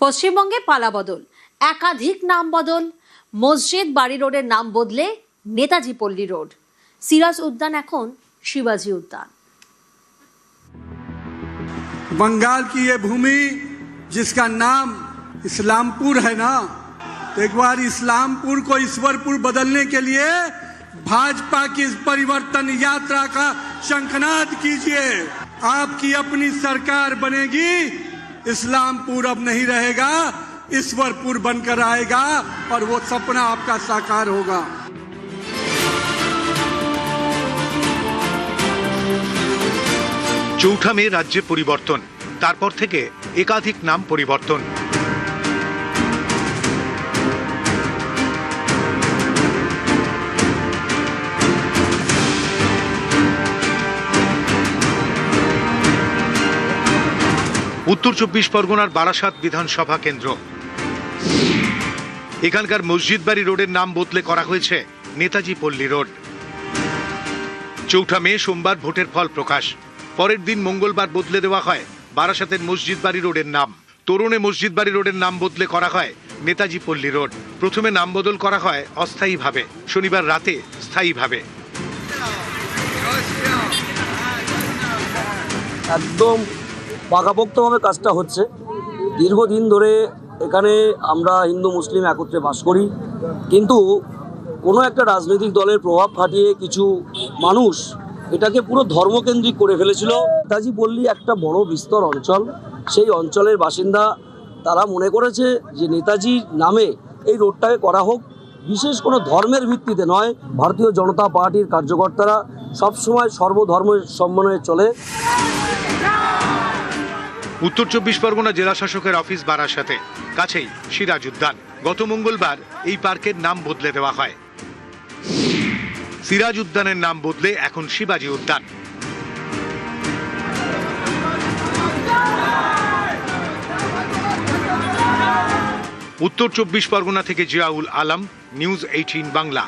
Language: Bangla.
পশ্চিমবঙ্গে পালাবদল, একাধিক নাম বদল, মসজিদ বাড়ি রোডের নাম বদলে নেতাজি পল্লী রোড। সিরাজ উদ্যান এখন শিবাजी उद्यान। बंगाल की ये भूमि जिसका नाम इस्लामपुर है ना, एक बार इस्लामपुर को ईश्वरपुर बदलने के लिए भाजपा की इस परिवर्तन यात्रा का शंखनाद कीजिए। आपकी अपनी सरकार बनेगी, इस्लामपुर अब नहीं रहेगा, ईश्वरपुर बनकर आएगा और वो सपना आपका साकार होगा। চৌঠা মে রাজ্যে পরিবর্তন, তারপর থেকে একাধিক নাম পরিবর্তন। উত্তর 24 পরগনার বারাসাত বিধানসভা কেন্দ্র, এখানকার মসজিদ বাড়ি রোডের নাম বদলে করা হয়েছে নেতাজি পল্লী রোড। চৌঠা মে সোমবার ভোটের ফল প্রকাশ, পরের দিন মঙ্গলবার বদলে দেওয়া হয় বারাসাতের মসজিদ বাড়ি রোডের নাম। তরুণে মসজিদ বাড়ি রোডের নাম বদলে করা হয় নেতাজি পল্লী রোড। প্রথমে নাম বদল করা হয় অস্থায়ীভাবে, শনিবার রাতে স্থায়ীভাবে। একদম পাকাপোক্তভাবে কাজটা হচ্ছে। দীর্ঘদিন ধরে এখানে আমরা হিন্দু মুসলিম একত্রে বাস করি, কিন্তু কোনো একটা রাজনৈতিক দলের প্রভাব খাটিয়ে কিছু মানুষ এটাকে পুরো ধর্মকেন্দ্রিক করে ফেলেছিল। নেতাজি পল্লী একটা বড় বিস্তর অঞ্চল, সেই অঞ্চলের বাসিন্দা তারা মনে করেছে যে নেতাজির নামে এই রোডটাকে করা হোক, বিশেষ কোনো ধর্মের ভিত্তিতে নয়। ভারতীয় জনতা পার্টির কার্যকর্তারা সবসময় সর্বধর্মের সমন্বয়ে চলে। উত্তর 24 পরগনা জেলা শাসকের অফিস বারাসাতে, কাছেই সিরাজ উদ্যান। গত মঙ্গলবার এই পার্কের নাম বদলে দেওয়া হয়। সিরাজ উদ্যানের নাম বদলে এখন শিবাজি উদ্যান। উত্তর 24 পরগনা থেকে জিয়াউল আলম, নিউজ 18 বাংলা।